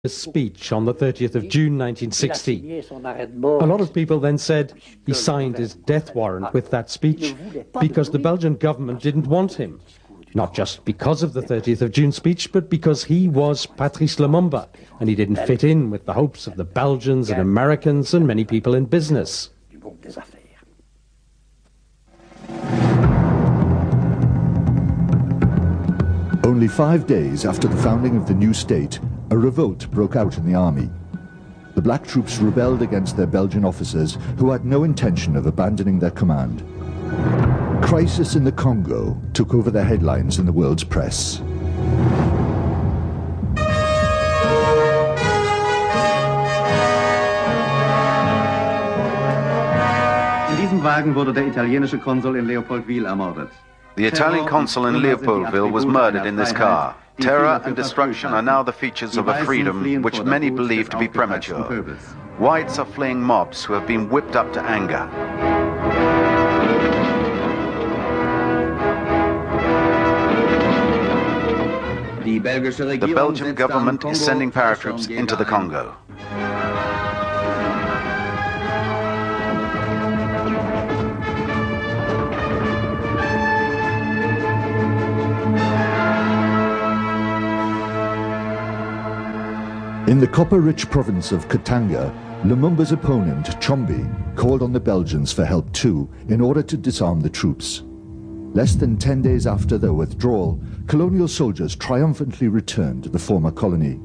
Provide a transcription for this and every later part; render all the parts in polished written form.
speech on the 30th of June 1960. A lot of people then said he signed his death warrant with that speech because the Belgian government didn't want him. Not just because of the 30th of June speech, but because he was Patrice Lumumba, and he didn't fit in with the hopes of the Belgians and Americans and many people in business. Only 5 days after the founding of the new state, a revolt broke out in the army. The black troops rebelled against their Belgian officers who had no intention of abandoning their command. Crisis in the Congo took over the headlines in the world's press. In diesem Wagen wurde der italienische Konsul in Leopoldville ermordet. The Italian consul in Leopoldville was murdered in this car. Terror and destruction are now the features of a freedom which many believe to be premature. Whites are fleeing mobs who have been whipped up to anger. The Belgian government is sending paratroops into the Congo. In the copper-rich province of Katanga, Lumumba's opponent, Chombi, called on the Belgians for help too, in order to disarm the troops. Less than 10 days after their withdrawal, colonial soldiers triumphantly returned to the former colony.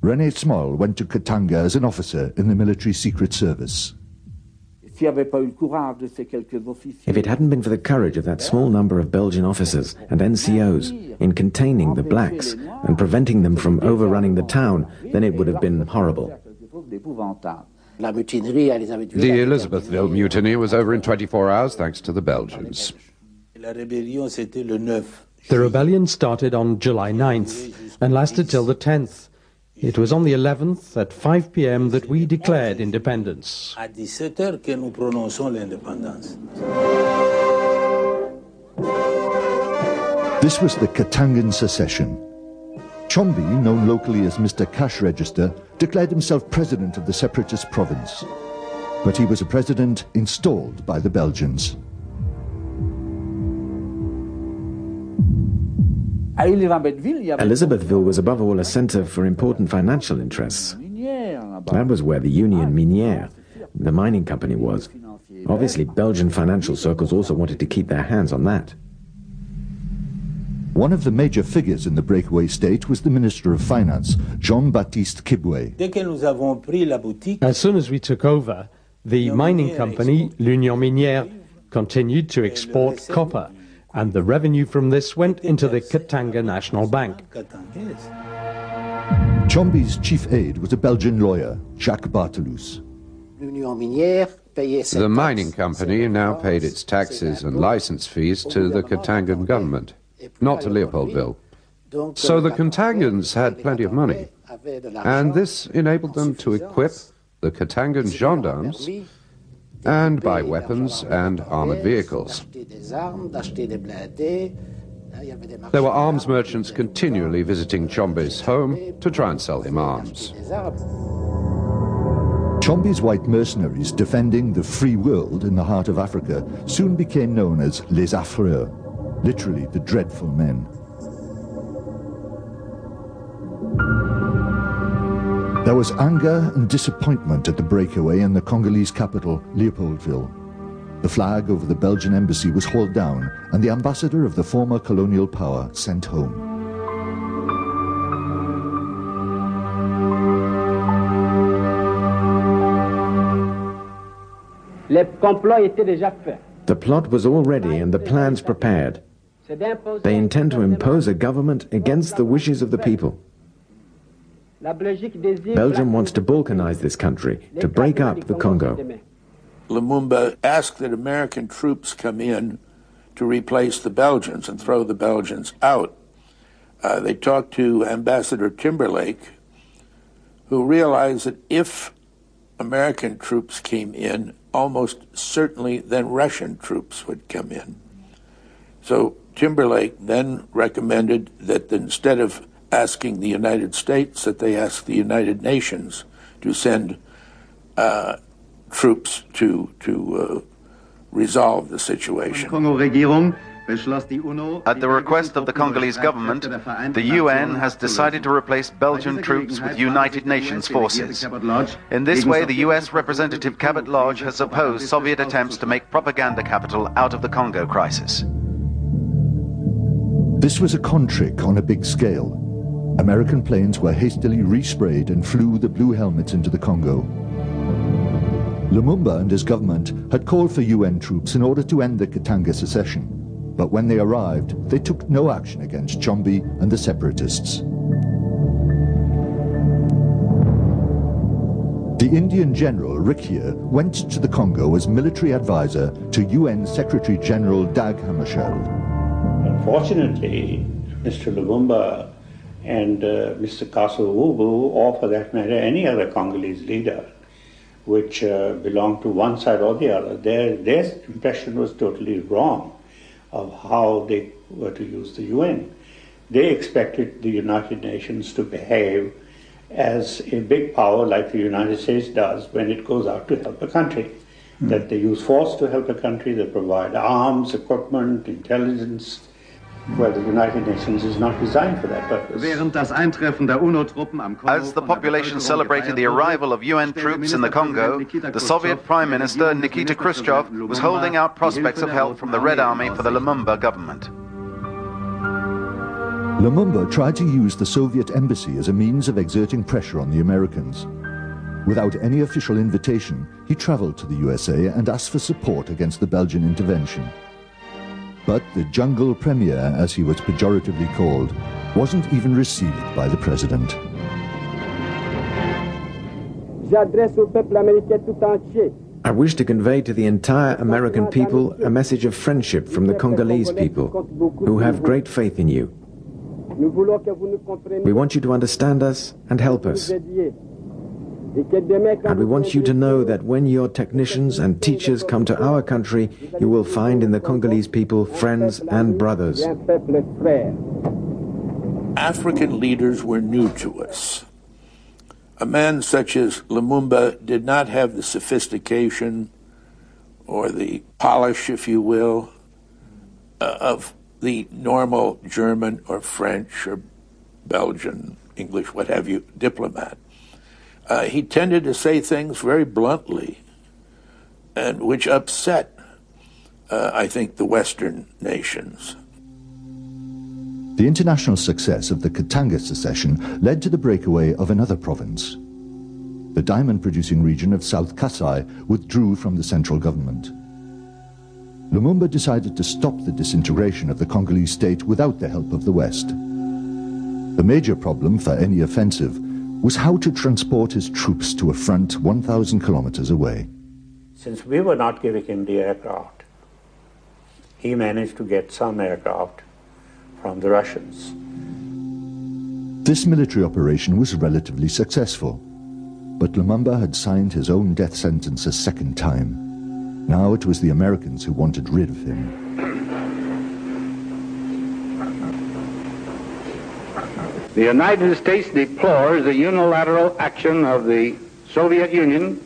René Small went to Katanga as an officer in the military secret service. If it hadn't been for the courage of that small number of Belgian officers and NCOs in containing the blacks and preventing them from overrunning the town, then it would have been horrible. The Elizabethville mutiny was over in 24 hours thanks to the Belgians. The rebellion started on July 9th and lasted till the 10th. It was on the 11th at 5 p.m. that we declared independence. This was the Katangan secession. Chombi, known locally as Mr. Cash Register, declared himself president of the separatist province. But he was a president installed by the Belgians. Elizabethville was above all a center for important financial interests. That was where the Union Minière, the mining company, was. Obviously, Belgian financial circles also wanted to keep their hands on that. One of the major figures in the breakaway state was the Minister of Finance, Jean-Baptiste Kibwe. As soon as we took over, the mining company, l'Union Minière, continued to export copper, and the revenue from this went into the Katanga National Bank. Chombi's chief aide was a Belgian lawyer, Jacques Bartelous. The mining company now paid its taxes and license fees to the Katangan government, not to Leopoldville. So the Katangans had plenty of money, and this enabled them to equip the Katangan gendarmes and buy weapons and armored vehicles. There were arms merchants continually visiting Chombi's home to try and sell him arms. Chombi's white mercenaries defending the free world in the heart of Africa soon became known as les affreux, literally the dreadful men. There was anger and disappointment at the breakaway in the Congolese capital, Leopoldville. The flag over the Belgian embassy was hauled down and the ambassador of the former colonial power sent home. The plot was all ready and the plans prepared. They intend to impose a government against the wishes of the people. Belgium wants to balkanize this country, to break up the Congo. Lumumba asked that American troops come in to replace the Belgians and throw the Belgians out. They talked to Ambassador Timberlake, who realized that if American troops came in, almost certainly then Russian troops would come in. So Timberlake then recommended that instead of asking the United States, that they ask the United Nations to send troops to resolve the situation. At the request of the Congolese government, the UN has decided to replace Belgian troops with United Nations forces. In this way, the US representative Cabot Lodge has opposed Soviet attempts to make propaganda capital out of the Congo crisis. This was a con trick on a big scale. American planes were hastily resprayed and flew the blue helmets into the Congo. Lumumba and his government had called for UN troops in order to end the Katanga secession, but when they arrived, they took no action against Chombi and the separatists. The Indian general Rikier went to the Congo as military advisor to UN Secretary General Dag Hammarskjöld. Unfortunately, Mr. Lumumba and Mr. Kasavubu, or for that matter any other Congolese leader, which belonged to one side or the other, their impression was totally wrong of how they were to use the UN. They expected the United Nations to behave as a big power like the United States does when it goes out to help a country. That they use force to help a country, they provide arms, equipment, intelligence. Well, the United Nations is not designed for that purpose. As the population celebrated the arrival of UN troops in the Congo, the Soviet Prime Minister Nikita Khrushchev was holding out prospects of help from the Red Army for the Lumumba government. Lumumba tried to use the Soviet embassy as a means of exerting pressure on the Americans. Without any official invitation, he traveled to the USA and asked for support against the Belgian intervention. But the jungle premier, as he was pejoratively called, wasn't even received by the president. I wish to convey to the entire American people a message of friendship from the Congolese people, who have great faith in you. We want you to understand us and help us. And we want you to know that when your technicians and teachers come to our country, you will find in the Congolese people friends and brothers. African leaders were new to us. A man such as Lumumba did not have the sophistication or the polish, if you will, of the normal German or French or Belgian, English, what have you, diplomat. He tended to say things very bluntly, and which upset, I think, the Western nations. The international success of the Katanga secession led to the breakaway of another province. The diamond-producing region of South Kasai withdrew from the central government. Lumumba decided to stop the disintegration of the Congolese state without the help of the West. The major problem for any offensive was how to transport his troops to a front 1,000 kilometers away. Since we were not giving him the aircraft, he managed to get some aircraft from the Russians. This military operation was relatively successful, but Lumumba had signed his own death sentence a second time. Now it was the Americans who wanted rid of him. The United States deplores the unilateral action of the Soviet Union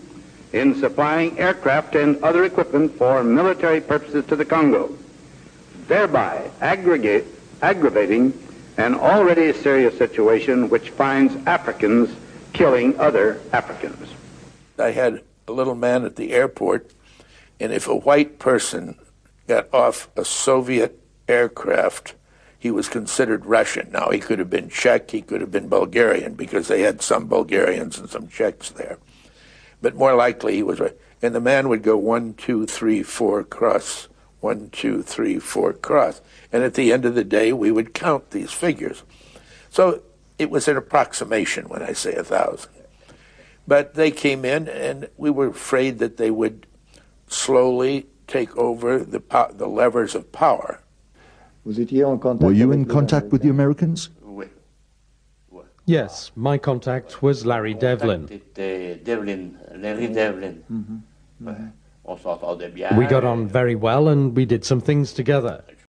in supplying aircraft and other equipment for military purposes to the Congo, thereby aggravating an already serious situation which finds Africans killing other Africans. I had a little man at the airport, and if a white person got off a Soviet aircraft, he was considered Russian. Now, he could have been Czech, he could have been Bulgarian, because they had some Bulgarians and some Czechs there. But more likely he was right. And the man would go 1, 2, 3, 4 cross, 1, 2, 3, 4 cross. And at the end of the day, we would count these figures. So it was an approximation when I say 1,000. But they came in, and we were afraid that they would slowly take over the levers of power. Were you in contact with the Americans? Yes, my contact was Larry Devlin. Larry Devlin. We got on very well and we did some things together.